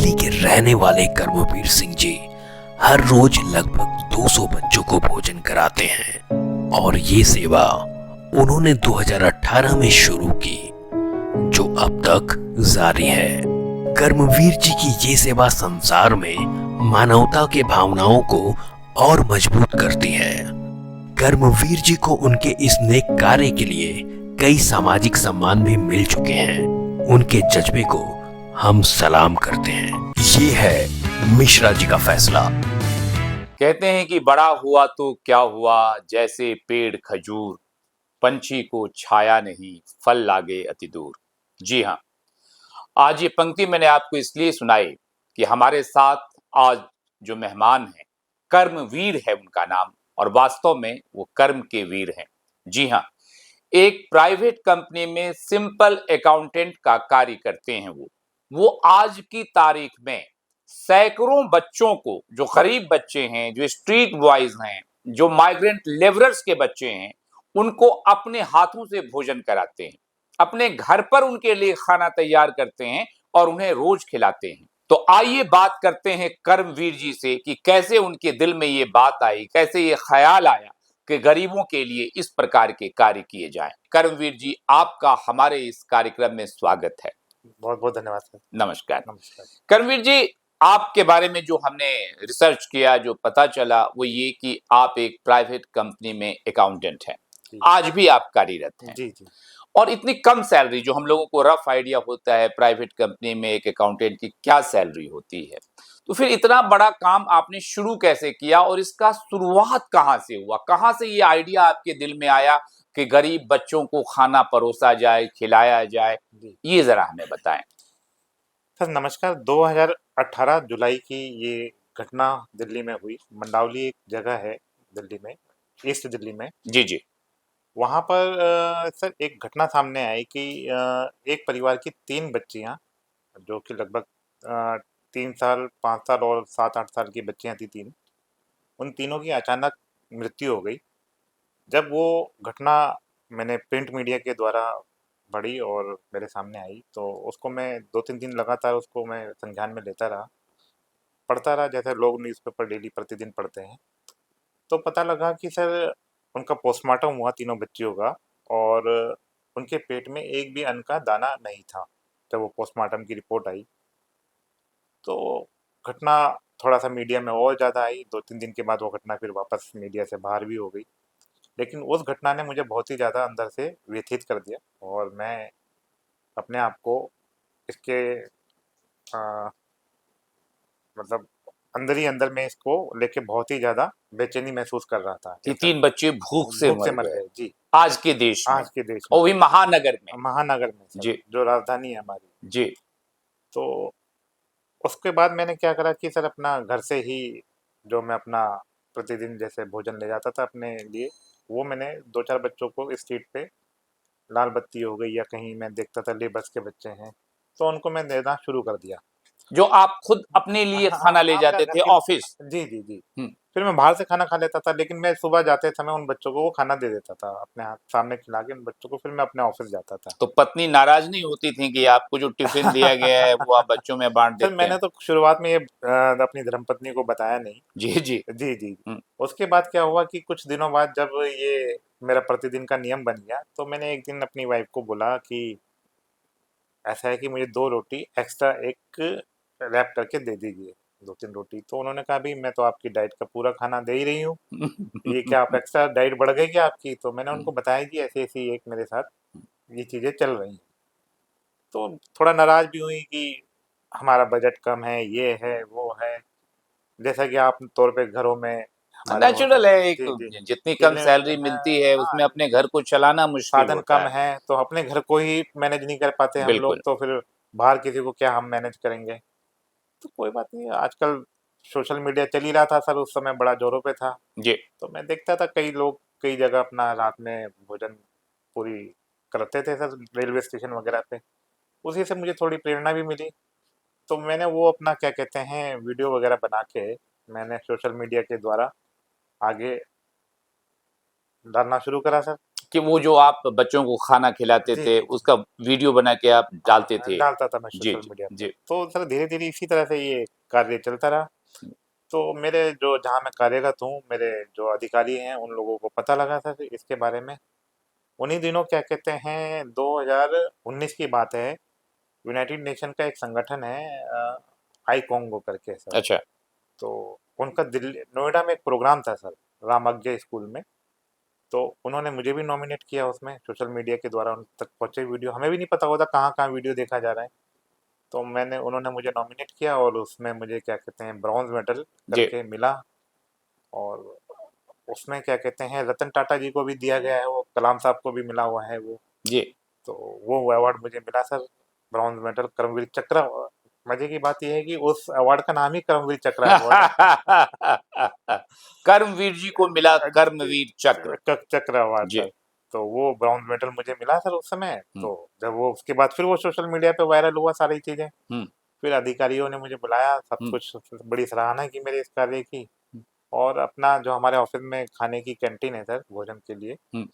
दिल्ली के रहने वाले कर्मवीर सिंह जी हर रोज लगभग 200 बच्चों को भोजन कराते हैं और ये सेवा उन्होंने 2018 में शुरू की, जो अब तक जारी है। कर्मवीर जी की ये सेवा संसार में मानवता के भावनाओं को और मजबूत करती है। कर्मवीर जी को उनके इस नेक कार्य के लिए कई सामाजिक सम्मान भी मिल चुके हैं। उनके जज्बे को हम सलाम करते हैं। ये है मिश्रा जी का फैसला। कहते हैं कि बड़ा हुआ तो क्या हुआ, जैसे पेड़ खजूर, पंछी को छाया नहीं, फल लागे अति दूर। जी हाँ, आज ये पंक्ति मैंने आपको इसलिए सुनाई कि हमारे साथ आज जो मेहमान हैं, कर्मवीर है उनका नाम, और वास्तव में वो कर्म के वीर हैं। जी हाँ, एक प्राइवेट कंपनी में सिंपल अकाउंटेंट का कार्य करते हैं वो आज की तारीख में सैकड़ों बच्चों को, जो गरीब बच्चे हैं, जो स्ट्रीट बॉयज हैं, जो माइग्रेंट लेबरर्स के बच्चे हैं, उनको अपने हाथों से भोजन कराते हैं, अपने घर पर उनके लिए खाना तैयार करते हैं और उन्हें रोज खिलाते हैं। तो आइए बात करते हैं कर्मवीर जी से कि कैसे उनके दिल में ये बात आई, कैसे ये ख्याल आया कि गरीबों के लिए इस प्रकार के कार्य किए जाएं। कर्मवीर जी, आपका हमारे इस कार्यक्रम में स्वागत है। बहुत बहुत धन्यवाद सर। नमस्कार। नमस्कार। कर्मवीर जी, आपके बारे में जो हमने रिसर्च किया, जो पता चला, वो ये कि आप एक प्राइवेट कंपनी में अकाउंटेंट हैं, आज भी आप कार्यरत हैं। जी जी। और इतनी कम सैलरी, जो हम लोगों को रफ आइडिया होता है प्राइवेट कंपनी में एक अकाउंटेंट की क्या सैलरी होती है, तो फिर इतना बड़ा काम आपने शुरू कैसे किया और इसका शुरुआत कहाँ से हुआ? कहाँ से ये आइडिया आपके दिल में आया कि गरीब बच्चों को खाना परोसा जाए, खिलाया जाए? ये जरा हमें बताएं। सर नमस्कार। 2018 जुलाई की ये घटना दिल्ली में हुई। मंडावली एक जगह है दिल्ली में, ईस्ट दिल्ली में। जी जी। वहाँ पर सर एक घटना सामने आई कि एक परिवार की 3 बच्चियाँ, जो कि लगभग 3 साल, 5 साल और 7-8 साल की बच्चियाँ थी 3, उन तीनों की अचानक मृत्यु हो गई। जब वो घटना मैंने प्रिंट मीडिया के द्वारा पढ़ी और मेरे सामने आई, तो उसको मैं 2-3 दिन लगातार उसको मैं संज्ञान में लेता रहा, पढ़ता रहा, जैसे लोग न्यूज़पेपर डेली प्रतिदिन पढ़ते हैं। तो पता लगा कि सर उनका पोस्टमार्टम हुआ तीनों बच्चियों का, और उनके पेट में एक भी अन्न का दाना नहीं था जब वो पोस्टमार्टम की रिपोर्ट आई। तो घटना थोड़ा सा मीडिया में और ज़्यादा आई। 2-3 दिन के बाद वो घटना फिर वापस मीडिया से बाहर भी हो गई। लेकिन उस घटना ने मुझे बहुत ही ज़्यादा अंदर से व्यथित कर दिया, और मैं अपने आप को इसके मतलब अंदर ही अंदर में इसको लेके बहुत ही ज़्यादा बेचैनी महसूस कर रहा था। ये 3 बच्चे भूख से मर गए जी, आज के देश में, आज के देश में, और भी महानगर में। महानगर में सर, जी। जो राजधानी है हमारी। जी। तो उसके बाद मैंने क्या करा कि सर अपना घर से ही, जो मैं अपना प्रतिदिन जैसे भोजन ले जाता था अपने लिए, वो मैंने 2-4 बच्चों को स्ट्रीट पे, लाल बत्ती हो गई या कहीं मैं देखता था लेबर्स के बच्चे हैं, तो उनको मैं देना शुरू कर दिया। जो आप खुद अपने लिए हाँ, खाना ले आपका जाते घर थे के ऑफिस? जी, जी, जी। हम्म। फिर मैं बाहर से खाना खा लेता था, लेकिन मैं सुबह जाते समय उन बच्चों को वो खाना दे देता था, अपने हाथ सामने खिला के उन बच्चों को, फिर मैं अपने ऑफिस जाता था। तो पत्नी नाराज नहीं होती थी कि आपको जो टिफिन दिया गया है वो आप बच्चों में बांट सर देते मैंने हैं? तो शुरुआत में ये अपनी धर्मपत्नी को बताया नहीं। जी जी। जी, जी। हम्म। उसके बाद क्या हुआ कि कुछ दिनों बाद जब ये मेरा प्रतिदिन का नियम बन गया, तो मैंने एक दिन अपनी वाइफ को बोला कि ऐसा है कि मुझे 2 रोटी एक्स्ट्रा एक रैप करके दे दीजिए, 2-3 रोटी। तो उन्होंने कहा, भई मैं तो आपकी डाइट का पूरा खाना दे ही रही हूँ, ये क्या आप एक्स्ट्रा डाइट बढ़ गई क्या आपकी? तो मैंने उनको बताया कि ऐसी-ऐसी एक मेरे साथ ये चीज़ें चल रही हैं। तो थोड़ा नाराज़ भी हुई कि हमारा बजट कम है, ये है, वो है। जैसा कि आम तौर पे घरों में हमारे होता नेचुरल है, है। एक जी, जी। जितनी कि कम सैलरी मिलती है हाँ, उसमें अपने घर को चलाना मुश्किल साधन होता कम है। है, तो अपने घर को ही मैनेज नहीं कर पाते हम लोग, बिल्कुल। तो फिर बाहर किसी को क्या हम मैनेज करेंगे? तो कोई बात नहीं, आजकल सोशल मीडिया चल ही रहा था सर, उस समय बड़ा ज़ोरों पे था। जी। तो मैं देखता था कई लोग कई जगह अपना रात में भोजन पूरी करते थे सर, रेलवे स्टेशन वगैरह पे। उसी से मुझे थोड़ी प्रेरणा भी मिली। तो मैंने वो अपना क्या कहते हैं वीडियो वगैरह बना के मैंने सोशल मीडिया के द्वारा आगे डालना शुरू करा सर। कि वो जो आप बच्चों को खाना खिलाते जी, थे, जी। उसका वीडियो बना के आप डालते थे। डालता था मैं जी, सोशल जी, मीडिया पे। जी। तो सर धीरे-धीरे इसी तरह से ये कार्य चलता रहा। तो मेरे जो जहाँ मैं कार्यरत हूँ, मेरे जो अधिकारी हैं, उन लोगों को पता लगा था इसके बारे में। उन्हीं दिनों क्या कहते हैं 2019 की बात है, यूनाइटेड नेशन का एक संगठन है आईकोंगो करके सर। अच्छा, तो उनका दिल्ली नोएडा में एक प्रोग्राम था सर, रामज्ञ स्कूल में। तो उन्होंने मुझे भी नॉमिनेट किया उसमें, सोशल मीडिया के द्वारा उन तक पहुँचे वीडियो। हमें भी नहीं पता होता कहाँ-कहाँ वीडियो देखा जा रहा है। तो उन्होंने मुझे नॉमिनेट किया और उसमें मुझे क्या कहते हैं ब्रॉन्ज़ मेडल जी, करके मिला। और उसमें क्या कहते हैं रतन टाटा जी को भी दिया गया है, वो कलाम साहब को भी मिला हुआ है वो। जी। तो वो अवार्ड मुझे मिला सर, ब्रॉन्ज़ मेडल कर्मवीर चक्र। मज़े की बात ये है कि उस अवार्ड का नाम ही कर्मवीर चक्र अवार्ड है। कर्मवीर जी को मिला कर्मवीर चक्र। चक्र अवार्ड जी, सर। तो वो ब्रॉन्ज़ मेडल मुझे मिला सर उस समय। हुँ, तो जब वो उसके बाद फिर वो सोशल मीडिया पे वायरल हुआ सारी चीज़ें। हुँ, फिर अधिकारियों ने मुझे बुलाया, सब हुँ, कुछ बड़ी सराहना की मेरे इस कार्य की। हुँ, और अपना जो हमारे ऑफ़िस में खाने की कैंटीन है सर, भोजन के लिए, हुँ।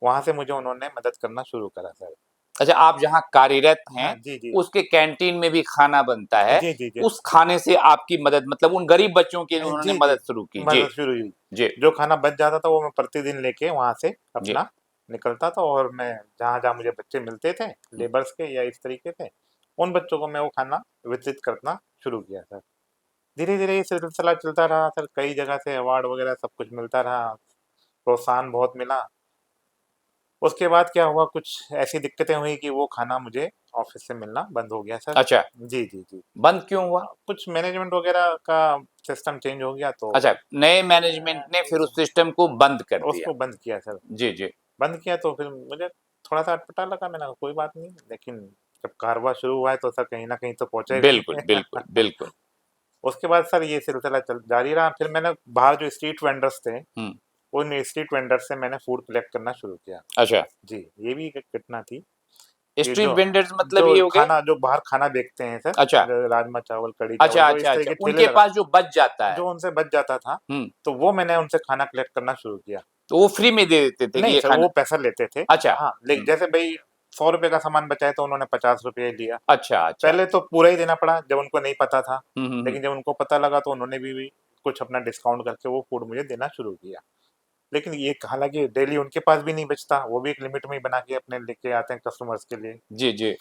वहाँ से मुझे उन्होंने मदद करना शुरू करा सर। अच्छा, आप जहाँ कार्यरत हाँ, हैं, जी, जी। उसके कैंटीन में भी खाना बनता है। जी, जी, जी। उस खाने से आपकी मदद मतलब उन गरीब बच्चों के लिए उन्होंने जी, जी। मदद शुरू की। जी, मदद शुरू हुई। जी, जो खाना बच जाता था वो मैं प्रतिदिन लेके वहाँ से जी। अपना निकलता था और मैं जहाँ-जहाँ मुझे बच्चे मिलते थे, हुँ, लेबर्स के या इस तरीके से, उन बच्चों को मैं वो खाना वितरित करना शुरू किया सर। धीरे-धीरे ये सिलसिला चलता रहा सर, कई जगह से अवार्ड वगैरह सब कुछ मिलता रहा, प्रोत्साहन बहुत मिला। उसके बाद क्या हुआ, कुछ ऐसी दिक्कतें हुई कि वो खाना मुझे ऑफ़िस से मिलना बंद हो गया सर। अच्छा, जी, जी, जी। बंद क्यों हुआ? कुछ मैनेजमेंट वगैरह का सिस्टम चेंज हो गया तो अच्छा, नए मैनेजमेंट ने फिर उस सिस्टम को बंद कर दिया। उसको बंद किया सर। जी, जी। बंद किया तो फिर मुझे थोड़ा-सा अटपटा लगा, मैंने कहा कोई बात नहीं, लेकिन जब कारवां शुरू हुआ है तो सर कहीं न कहीं तो पहुँचेगा ही। बिल्कुल, बिल्कुल, बिल्कुल। उसके बाद सर ये सिलसिला चल जारी रहा, फिर मैंने बाहर जो स्ट्रीट वेंडर्स थे, हुँ, उन स्ट्रीट वेंडर्स से मैंने फूड कलेक्ट करना शुरू किया। अच्छा। जी, ये भी एक घटना थी कि स्ट्रीट जो वेंडर्स मतलब जो ये हो गए? खाना जो बाहर खाना बेचते हैं सर, अच्छा, जो राजमा चावल, कढ़ी चावल, अच्छा, जो इस अच्छा, तरह अच्छा। के ठेले उनके लगा पास जो बच जाता है। जो उनसे बच जाता था, हुँ, तो वो मैंने उनसे खाना कलेक्ट करना शुरू किया। तो वो फ्री में दे देते थे कि नहीं ये सर, खाना। वो पैसा लेते थे। अच्छा। हाँ, ले हुँ, जैसे भई ₹100 का सामान बचा है तो उन्होंने ₹50 लिया। अच्छा, अच्छा। पहले तो पूरा ही देना पड़ा जब उनको नहीं पता था, हुँ, हुँ, हुँ। लेकिन जब उनको पता लगा तो उन्होंने भी कुछ अपना डिस्काउंट करके वो फूड मुझे देना शुरू किया। लेकिन ये हालाँकि डेली उनके पास भी नहीं बचता, वो भी एक लिमिट में ही बना के अपने लेके आते हैं कस्टमर्स के लिए। जी, जी।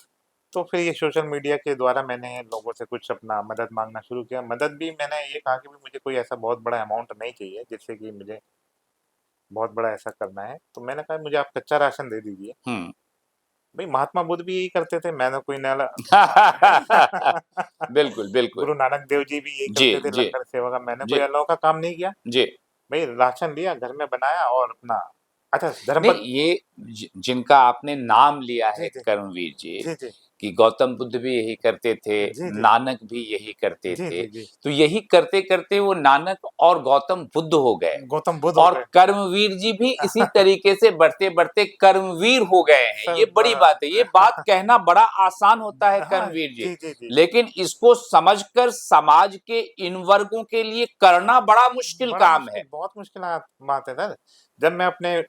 तो फिर ये सोशल मीडिया के द्वारा मैंने लोगों से कुछ अपना मदद माँगना शुरू किया। मदद भी मैंने ये कहा कि भी मुझे कोई ऐसा बहुत बड़ा अमाउंट नहीं चाहिए, जिससे कि मुझे बहुत बड़ा ऐसा करना है। तो मैंने कहा मुझे आप कच्चा राशन दे दीजिए। हुँ। भई महात्मा बुद्ध भी यही करते थे, मैंने कोई नया बिल्कुल, बिल्कुल। गुरु नानक देव जी भी यही जी, करते थे, जी, लंगर सेवा का। मैंने जी, कोई अनोखा काम नहीं किया। जी। भई राशन लिया, घर में बनाया और अपना अच्छा नहीं, धर्मपद। ये जिनका आपने नाम लिया जी, है जी। कर्मवीर जी, जी, जी। कि गौतम बुद्ध भी यही करते थे, जी, जी। नानक भी यही करते जी, थे, जी, जी। तो यही करते-करते वो नानक और गौतम बुद्ध हो गए गौतम बुद्ध हो और गए। कर्मवीर जी भी इसी तरीके से बढ़ते-बढ़ते कर्मवीर हो गए हैं। सर ये बड़ी बड़ा बात है, ये बात कहना बड़ा आसान होता है हाँ, कर्मवीर जी, जी, जी, जी। लेकिन इसको समझकर समाज के इन वर्गों के लिए करना बड़ा मुश्किल बड़ा काम है। मुश्किल, बहुत मुश्किल बात है सर। जब मैं अपने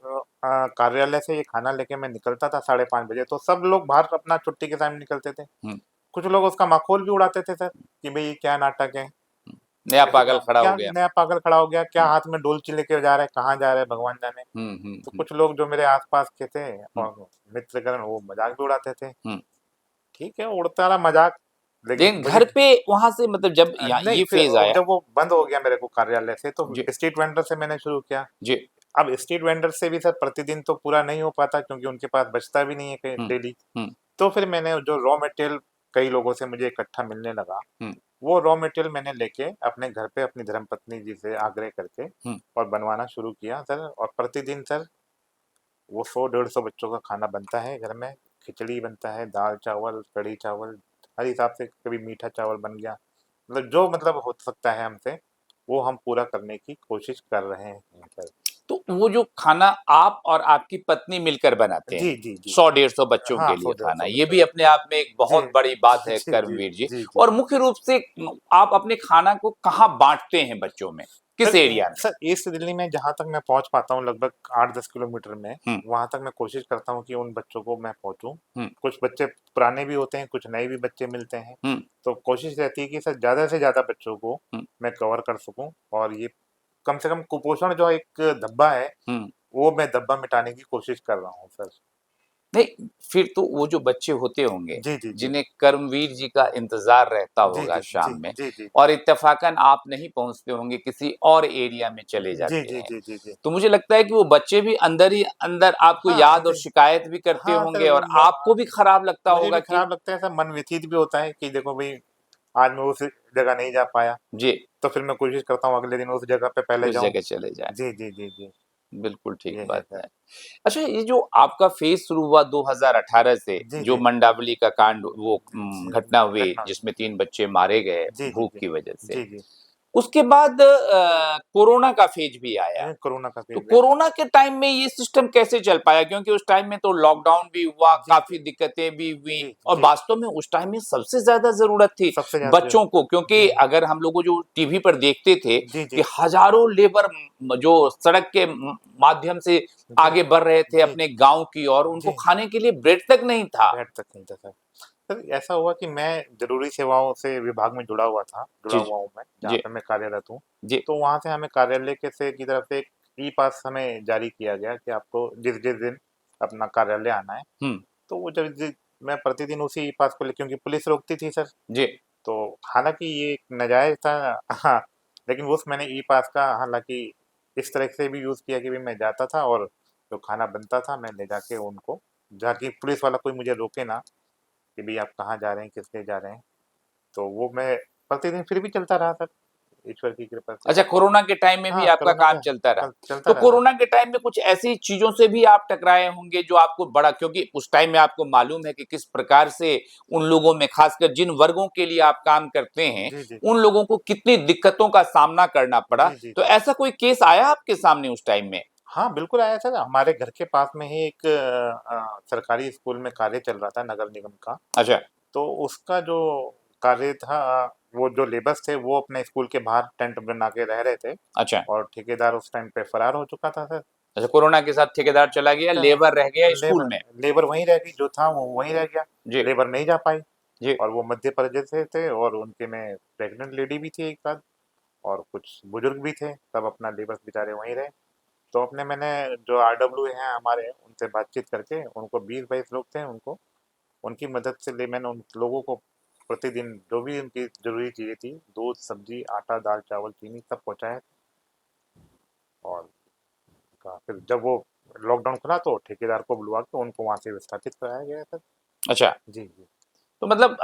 कार्यालय से ये खाना लेके मैं निकलता था 5:30 बजे, तो सब लोग बाहर अपना छुट्टी के टाइम निकलते थे। हुँ, कुछ लोग उसका मखौल भी उड़ाते थे सर, कि भई ये क्या नाटक है? हुँ। नया ऐसे पागल क्या खड़ा हो क्या गया। नया पागल खड़ा हो गया? क्या हुँ, हाथ में डोलची लेके जा रहा है? कहाँ जा रहा है भगवान जाने? हुँ, हुँ, तो हुँ, कुछ लोग जो मेरे आस-पास के थे हुँ, और मित्रगण वो मज़ाक भी उड़ाते थे। हुँ। ठीक है, उड़ता रहा मज़ाक, लेकिन लेकिन मुझे घर पे वहाँ से मतलब जब नहीं ये फिर फ़ेज़ आया। जब वो बंद हो गया मेरे को कार्यालय से, तो जी, स्ट्रीट वेंडर से मैंने शुरू किया। जी। अब स्ट्रीट वेंडर से भी सर प्रतिदिन तो पूरा नहीं हो पाता, क्योंकि उनके पास बचता भी नहीं है कहीं हुँ, डेली। हुँ, तो फिर मैंने जो रॉ मटेरियल कई लोगों से मुझे इकट्ठा मिलने लगा, हुँ, वो रॉ मटेरियल मैंने लेके अपने घर पे अपनी धर्मपत्नी जी से आग्रह करके हुँ। और बनवाना शुरू किया सर। और प्रतिदिन सर वो 100-150 बच्चों का खाना बनता है घर में। खिचड़ी बनता है, दाल-चावल, कढ़ी-चावल, हर हिसाब से, कभी मीठा चावल बन गया। मतलब जो मतलब हो सकता है हमसे, वो हम पूरा करने की कोशिश कर रहे हैं सर। तो वो जो खाना आप और आपकी पत्नी मिलकर बनाते जी, हैं, जी, जी। 100-150 बच्चों हाँ, के लिए खाना, 100-150 ये बच्चों भी का। अपने आप में एक जी, बहुत बड़ी बात जी, है जी, जी, कर्मवीर जी। जी, जी। और मुख्य रूप से आप अपने खाना को कहाँ बाँटते हैं बच्चों में? किस सर एरिया में? सर ईस्ट दिल्ली में जहाँ तक मैं पहुँच पाता हूँ लगभग 8-10 किलोमीटर में, हम्म। वहाँ तक मैं कोशिश करता हूँ कि उन बच्चों को मैं पहुँचूँ। हम्म। कुछ बच्चे पुराने भी होते हैं, कुछ नए भी बच्चे मिलते हैं, हम्म। तो कोशिश रहती है कि सर ज़्यादा से ज़्यादा बच्चों को हम्म। मैं कवर कर सकूँ और ये कम से कम कुपोषण जो एक धब्बा है, हम्म। वो मैं धब्बा मिटाने की कोशिश कर रहा हूँ सर। नहीं, फिर तो वो जो बच्चे होते होंगे जी, जी, जी। जिन्हें कर्मवीर जी का इंतजार रहता जी, होगा जी, शाम जी, में, जी, जी। और इत्तेफाकन आप नहीं पहुंचते होंगे, किसी और एरिया में चले जी, जाते जी, हैं, जी, जी, जी। तो मुझे लगता है कि वो बच्चे भी अंदर ही अंदर आपको हाँ, याद और जी। शिकायत भी करते हाँ होंगे, सर, और आपको भी खराब लगता मुझे होगा भी कि खराब लगता है सर, मन व्यथित भी होता है कि देखो भई, आज मैं उस जगह नहीं जा पाया, जी, तो फिर मैं कोशिश करता हूँ अगले दिन उस जगह पे पहले उस जाऊँ। जगह चले जाएं। जी, जी, जी, जी। बिल्कुल ठीक ये है बात सर। है। अच्छा, ये जो आपका फेज़ शुरू हुआ 2018 से, जी, जो जी। मंडावली का कांड, वो जी, घटना हुई घटना हुई। जिसमें 3 बच्चे मारे गए जी, जी, भूख जी। की वजह से। जी, जी। उसके बाद कोरोना का फेज भी आया। कोरोना का तो फेज़ भी आया। कोरोना के टाइम में ये सिस्टम कैसे चल पाया? क्योंकि उस टाइम में तो लॉकडाउन भी हुआ, जी, काफ़ी जी। दिक्कतें भी हुई, जी, और जी। वास्तव में उस टाइम में सबसे ज़्यादा ज़रूरत थी सबसे ज़्यादा जो बच्चों को, क्योंकि जी, अगर हम लोगों जो टीवी पर देखते थे जी, कि जी। हज़ारों लेबर जो सड़क के माध्यम से जी, आगे बढ़ रहे थे जी, अपने गाँव की ओर, उनको जी। खाने के लिए ब्रेड तक नहीं था। बैठ सकते हैं सर। सर ऐसा हुआ कि मैं ज़रूरी सेवाओं से विभाग में जुड़ा जी, हुआ हूँ मैं, जहाँ जी, पे मैं कार्यरत हूँ। जी। तो वहाँ से हमें कार्यालय के से की तरफ से एक ई-पास हमें जारी किया गया कि आपको जिस-जिस दिन अपना कार्यालय आना है। हुँ, तो वो जब जि मैं प्रतिदिन उसी ई-पास को ले, क्योंकि पुलिस रोकती थी सर। जी। तो हालाँकि ये एक नाजायज़ था, हाँ, लेकिन उस मैंने ई-पास का हालाँकि इस तरह से भी यूज़ किया कि भई मैं जाता था और जो खाना बनता था मैं ले जाके उनको, ताकि पुलिस वाला कोई मुझे रोके ना कि भई आप कहाँ जा रहे हैं, किस लिए जा रहे हैं। तो वो मैं प्रतिदिन फिर भी चलता रहा सर, ईश्वर की कृपा से। अच्छा, कोरोना के टाइम में भी हाँ, आपका कोरोना काम का चलता रहा। चलता तो रहा। कोरोना के टाइम में कुछ ऐसी चीज़ों से भी आप टकराए होंगे जो आपको बड़ा, क्योंकि उस टाइम में आपको मालूम है कि किस प्रकार से उन लोगों में, खासकर जिन वर्गों के लिए आप काम करते हैं, जी, जी। उन लोगों को कितनी दिक्कतों का सामना करना पड़ा। जी, जी, तो जी। ऐसा कोई केस आया आपके सामने उस टाइम में? हाँ, बिल्कुल आया सर, हमारे घर के पास में ही एक सरकारी स्कूल में कार्य चल रहा था नगर निगम का। अच्छा, तो उसका जो कार्य था, वो जो लेबर्स थे वो अपने स्कूल के बाहर टेंट बना के रह रहे थे अच्छा। और ठेकेदार उस टाइम पे फरार हो चुका था सर। अच्छा, कोरोना के साथ ठेकेदार चला गया, तो लेबर रह गया स्कूल लेबर में। लेबर वहीं रह गई, जो था वो वहीं रह गया। जी, लेबर नहीं जा पाई जी। और वो मध्य प्रदेश से थे और उनके में प्रेग्नेंट लेडी भी थी एक आध और कुछ बुजुर्ग भी थे, सब अपना लेबर्स बेचारे वहीं रहे। तो अपने मैंने जो आरडब्ल्यू हैं हमारे, उनसे बातचीत करके उनको 20-22 लोग थे, उनको उनकी मदद से ले मैंने उन लोगों को प्रतिदिन जो भी उनकी ज़रूरी चीज़ें थी, दूध, सब्ज़ी, आटा, दाल, चावल, चीनी सब पहुँचाया। और फिर जब वो लॉकडाउन खुला तो ठेकेदार को बुलवा के उनको वहाँ से विस्थापित कराया गया था। अच्छा, जी, जी। तो मतलब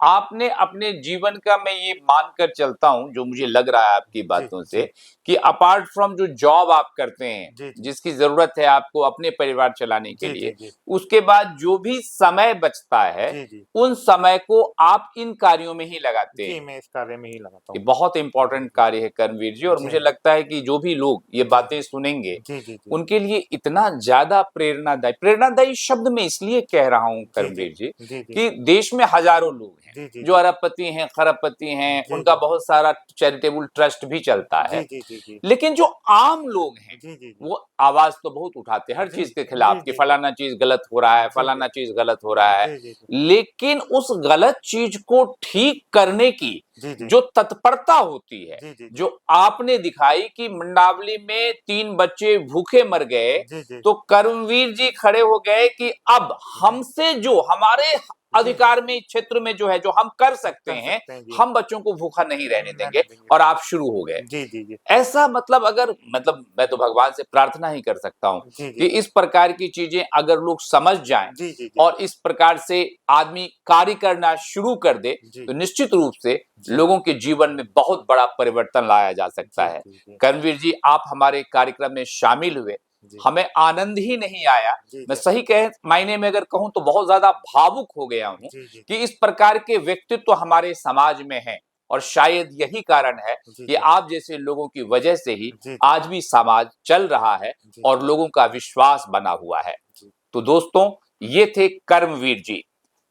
आपने अपने जीवन का, मैं ये मानकर चलता हूँ, जो मुझे लग रहा है आपकी जी, बातों से, जी। कि अपार्ट फ्रॉम जो जॉब आप करते हैं, जी, जी। जिसकी ज़रूरत है आपको अपने परिवार चलाने के जी, जी, लिए, जी। उसके बाद जो भी समय बचता है, जी, जी। उन समय को आप इन कार्यों में ही लगाते जी, हैं। मैं इस कार्य में ही लगाता ये हूँ। बहुत जी, इम्पोर्टेंट जी। कार्य है कर्मवीर जी, और जी, मुझे लगता है कि जो भी लोग ये जी। बातें सुनेंगे, जी, जी, जी। उनके लिए इतना ज़्यादा प्रेरणादायी, प्रेरणादायी शब्द मैं इसलिए कह रहा हूँ जी, जी। कर्मवीर जी, जी, जी। कि देश में हज़ारों लोग हैं, जी, जी, जो जी। अरबपति हैं, खरबपति हैं, जी, उनका जी। बहुत सारा चैरिटेबल ट्रस्ट भी चलता जी, है। जी, जी, जी। लेकिन जो आम लोग हैं, जी, जी, जी। वो आवाज़ तो बहुत उठाते हैं हर जी, चीज़ के जी, खिलाफ, कि जी, जी। फलाना चीज़ गलत हो रहा है, जी, जी। फलाना चीज़ गलत हो रहा है। जी, जी, जी। लेकिन उस गलत चीज़ को ठीक करने की जी, जी। जो तत्परता होती है, जी, जी, जी। जो आपने दिखाई कि मंडावली में 3 बच्चे भूखे मर गए, जी, जी। तो कर्मवीर जी खड़े हो गए कि अब जी। हमसे जो हमारे जी। अधिकार में, क्षेत्र में जो है, जो हम कर सकते कर हैं, सकते हैं, जी। हम बच्चों को भूखा नहीं रहने रहने देंगे, देंगे। और आप शुरू हो गए। जी, जी, जी। ऐसा मतलब, अगर मतलब मैं तो भगवान से प्रार्थना ही कर सकता हूँ जी, कि जी। इस प्रकार की चीजें अगर लोग समझ जाएं जी, जी, जी। और इस प्रकार से आदमी कार्य करना शुरू कर दे, जी। तो निश्चित रूप से जी। लोगों के जीवन में बहुत बड़ा परिवर्तन लाया जा सकता जी, है। जी, जी। कर्मवीर जी, आप हमारे कार्यक्रम में शामिल हुए, जी। हमें आनंद ही नहीं आया। जी, मैं जी। सही कह मायने में अगर कहूं तो बहुत ज्यादा भावुक हो गया हूं जी, जी, कि जी। इस प्रकार के व्यक्तित्व हमारे समाज में हैं, और शायद यही कारण है जी, कि जी। आप जैसे लोगों की वजह से ही जी, जी। आज भी समाज चल रहा है जी। और लोगों का विश्वास बना हुआ है। जी। तो दोस्तों, ये थे कर्मवीर जी।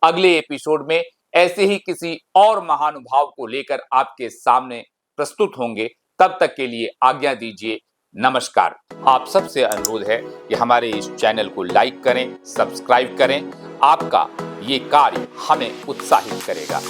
अगले एपिसोड में ऐसे ही किसी और महानुभाव को लेकर आपके सामने प्रस्तुत होंगे। तब तक के लिए आज्ञा दीजिए। नमस्कार। आप सबसे अनुरोध है कि हमारे इस चैनल को लाइक करें, सब्सक्राइब करें। आपका ये कार्य हमें उत्साहित करेगा।